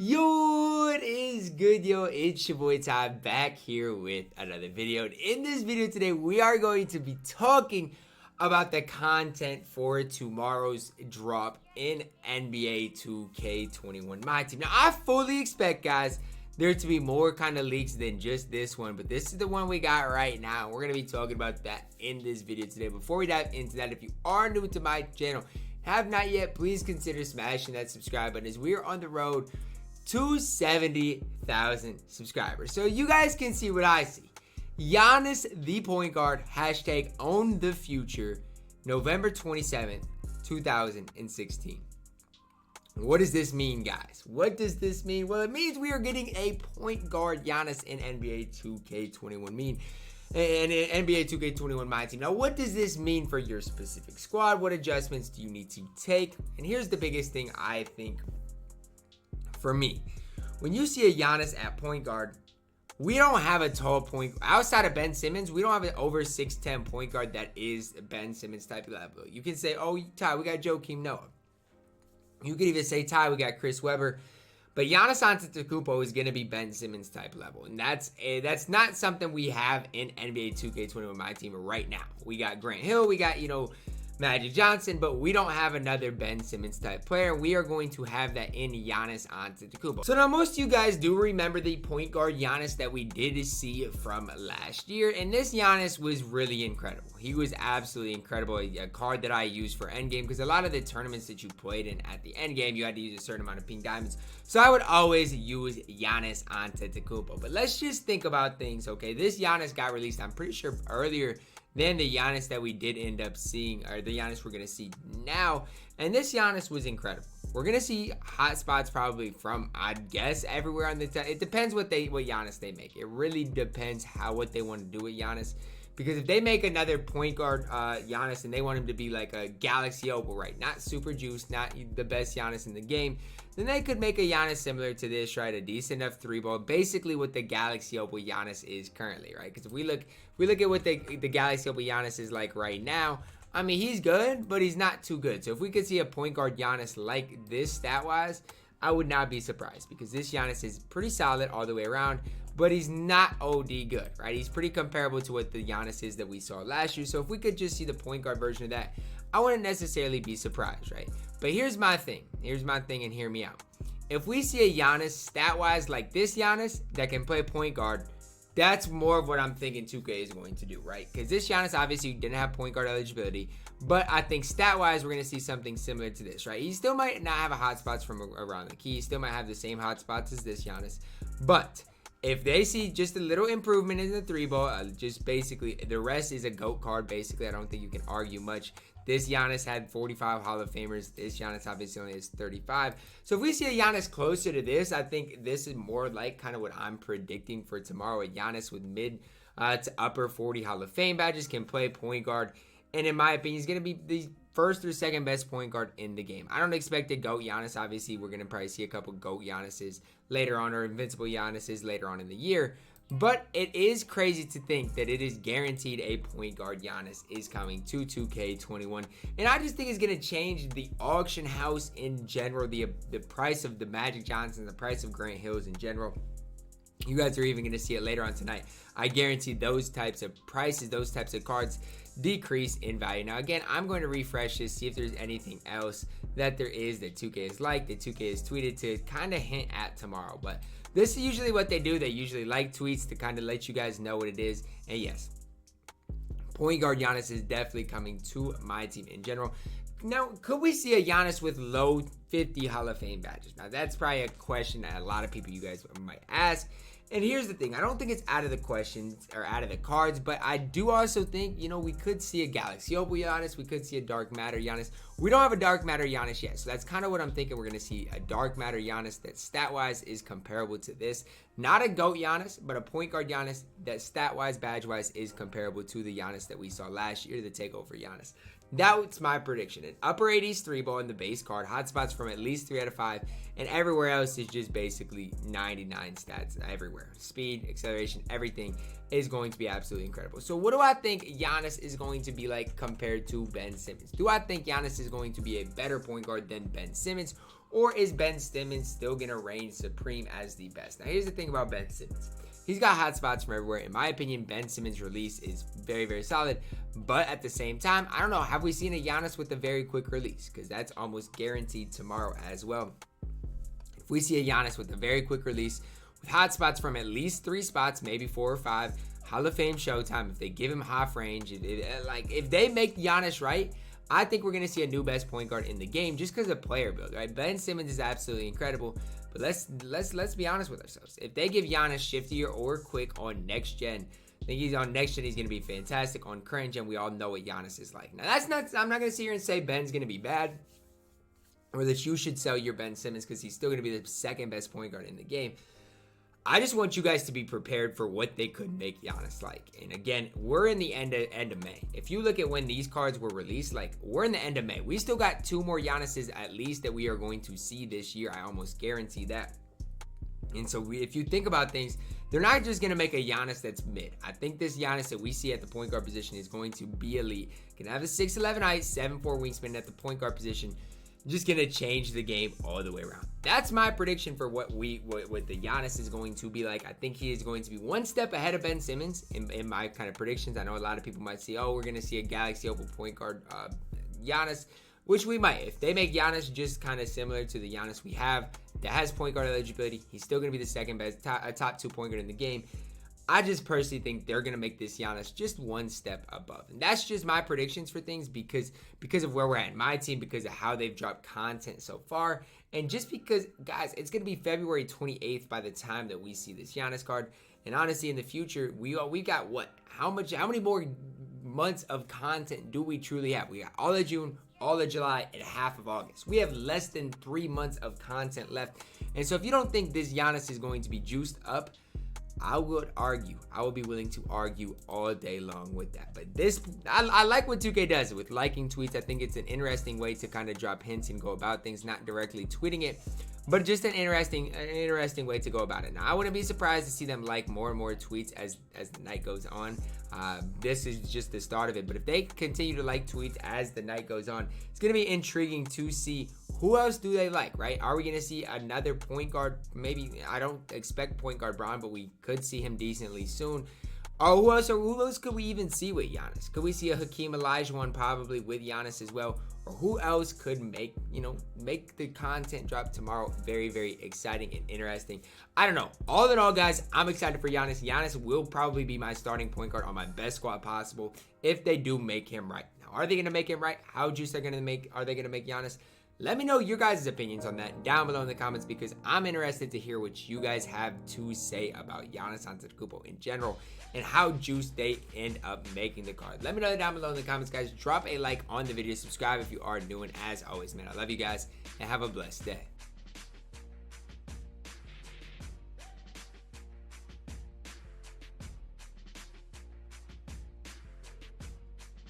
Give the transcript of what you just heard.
Yo, what is good, yo? It's your boy Ty back here with another video. And in this video today, we are going to be talking about the content for tomorrow's drop in NBA 2K21 MyTEAM. Now, I fully expect, guys, there to be more kind of leaks than just this one, but this is the one we got right now. We're going to be talking about that in this video today. Before we dive into that, if you are new to my channel, have not yet, please consider smashing that subscribe button as we are on the road to 70,000 subscribers. So you guys can see what I see. Giannis, the point guard, hashtag own the future, November 27th, 2016. What does this mean, guys? What does this mean? Well, it means we are getting a point guard Giannis in NBA 2K21 and NBA 2K21 MyTEAM. Now, what does this mean for your specific squad? What adjustments do you need to take? And here's the biggest thing I think for me. When you see a Giannis at point guard, we don't have a tall point outside of Ben Simmons. We don't have an over 6'10" point guard that is Ben Simmons type of level. You can say, oh, Ty, we got Joakim Noah. You could even say, Ty, we got Chris Webber. But Giannis Antetokounmpo is going to be Ben Simmons type level. And that's not something we have in NBA 2K21 MyTEAM right now. We got Grant Hill. We got, Magic Johnson, but we don't have another Ben Simmons type player. We are going to have that in Giannis Antetokounmpo. So now most of you guys do remember the point guard Giannis that we did see from last year, and this Giannis was really incredible. He was absolutely incredible. A card that I used for endgame because a lot of the tournaments that you played in at the endgame, you had to use a certain amount of pink diamonds. So I would always use Giannis Antetokounmpo. But let's just think about things, okay? This Giannis got released, I'm pretty sure, earlier than the Giannis that we did end up seeing, or the Giannis we're going to see now. And this Giannis was incredible. We're going to see hot spots probably from, I'd guess, everywhere on the it depends what Giannis they make. It really depends what they want to do with Giannis. Because if they make another point guard Giannis and they want him to be like a Galaxy Opal, right? Not super juiced, not the best Giannis in the game, then they could make a Giannis similar to this, right? A decent enough three ball, basically what the Galaxy Opal Giannis is currently, right? Because if we look at what the Galaxy Opal Giannis is like right now, I mean, he's good, but he's not too good. So if we could see a point guard Giannis like this stat-wise, I would not be surprised because this Giannis is pretty solid all the way around, but he's not OD good, right? He's pretty comparable to what the Giannis is that we saw last year. So if we could just see the point guard version of that, I wouldn't necessarily be surprised, right? But here's my thing, and hear me out. If we see a Giannis stat-wise like this Giannis that can play point guard, that's more of what I'm thinking 2K is going to do, right? Because this Giannis obviously didn't have point guard eligibility, but I think stat-wise we're going to see something similar to this, right? He still might not have a hotspots from around the key. He still might have the same hotspots as this Giannis, but if they see just a little improvement in the three ball, just basically the rest is a GOAT card. Basically, I don't think you can argue much. This Giannis had 45 Hall of Famers. This Giannis obviously only has 35. So if we see a Giannis closer to this, I think this is more like kind of what I'm predicting for tomorrow. A Giannis with mid to upper 40 Hall of Fame badges, can play point guard. And in my opinion, he's going to be the first or second best point guard in the game. I don't expect a GOAT Giannis. Obviously, we're going to probably see a couple GOAT Giannis's later on, or invincible Giannis's later on in the year. But it is crazy to think that it is guaranteed a point guard Giannis is coming to 2K21. And I just think it's going to change the auction house in general, the price of the Magic Johnson, the price of Grant Hills in general. You guys are even going to see it later on tonight. I guarantee those types of prices, those types of cards decrease in value. Now, again, I'm going to refresh this, see if there's anything else that there is that 2K is like, that 2K has tweeted to kind of hint at tomorrow. But this is usually what they do. They usually like tweets to kind of let you guys know what it is. And yes, point guard Giannis is definitely coming to my team in general. Now, could we see a Giannis with low 50 Hall of Fame badges? Now, that's probably a question that a lot of people, you guys might ask. And here's the thing. I don't think it's out of the questions or out of the cards, but I do also think, we could see a Galaxy Opal Giannis. We could see a Dark Matter Giannis. We don't have a Dark Matter Giannis yet, so that's kind of what I'm thinking. We're going to see a Dark Matter Giannis that stat-wise is comparable to this. Not a GOAT Giannis, but a point guard Giannis that stat-wise, badge-wise is comparable to the Giannis that we saw last year, the TakeOver Giannis. That's my prediction. An upper 80s 3-ball in the base card, hotspots from at least 3 out of 5, and everywhere else is just basically 99 stats everywhere. Speed, acceleration, everything is going to be absolutely incredible. So what do I think Giannis is going to be like compared to Ben Simmons? Do I think Giannis is going to be a better point guard than Ben Simmons? or is Ben Simmons still going to reign supreme as the best? Now, here's the thing about Ben Simmons. He's got hot spots from everywhere. In my opinion, Ben Simmons' release is very, very solid. But at the same time, I don't know. Have we seen a Giannis with a very quick release? Because that's almost guaranteed tomorrow as well. If we see a Giannis with a very quick release, with hot spots from at least 3 spots, maybe 4 or 5, Hall of Fame showtime, if they give him half range, if they make Giannis right, I think we're going to see a new best point guard in the game just because of player build, right? Ben Simmons is absolutely incredible. But let's be honest with ourselves. If they give Giannis shiftier or quick on next gen, I think he's on next gen. He's gonna be fantastic. On current gen, we all know what Giannis is like. Now that's not. I'm not gonna sit here and say Ben's gonna be bad, or that you should sell your Ben Simmons because he's still gonna be the second best point guard in the game. I just want you guys to be prepared for what they could make Giannis like. And again, we're in the end of May. If you look at when these cards were released, like we're in the end of May. We still got 2 more Giannis's at least that we are going to see this year. I almost guarantee that. And so if you think about things, they're not just going to make a Giannis that's mid. I think this Giannis that we see at the point guard position is going to be elite. Can have a 6'11" height, 7'4" wingspan at the point guard position. Just gonna change the game all the way around. That's my prediction for what the Giannis is going to be like. I think he is going to be 1 step ahead of Ben Simmons in my kind of predictions. I know a lot of people might say, oh, we're gonna see a Galaxy Opal point guard Giannis, which we might. If they make Giannis just kind of similar to the Giannis we have that has point guard eligibility, he's still gonna be the second best top 2 point guard in the game. I just personally think they're going to make this Giannis just 1 step above. And that's just my predictions for things because of where we're at in my team, because of how they've dropped content so far. And just because, guys, it's going to be February 28th by the time that we see this Giannis card. And honestly, in the future, we got what? How many more months of content do we truly have? We got all of June, all of July, and half of August. We have less than 3 months of content left. And so if you don't think this Giannis is going to be juiced up, I will be willing to argue all day long with that. But I like what 2K does with liking tweets. I think it's an interesting way to kind of drop hints and go about things, not directly tweeting it, but just an interesting way to go about it. Now, I wouldn't be surprised to see them like more and more tweets as the night goes on. This is just the start of it. But if they continue to like tweets as the night goes on, it's going to be intriguing to see who else do they like, right? Are we going to see another point guard? Maybe, I don't expect point guard Braun, but we could see him decently soon. Or who else could we even see with Giannis? Could we see a Hakeem Olajuwon probably with Giannis as well? Or who else could make the content drop tomorrow very, very exciting and interesting? I don't know. All in all, guys, I'm excited for Giannis. Giannis will probably be my starting point guard on my best squad possible if they do make him right. Now, are they going to make him right? How juiced are they going to make Giannis? Let me know your guys' opinions on that down below in the comments because I'm interested to hear what you guys have to say about Giannis Antetokounmpo in general and how juiced they end up making the card. Let me know down below in the comments, guys. Drop a like on the video. Subscribe if you are new. And as always, man, I love you guys and have a blessed day.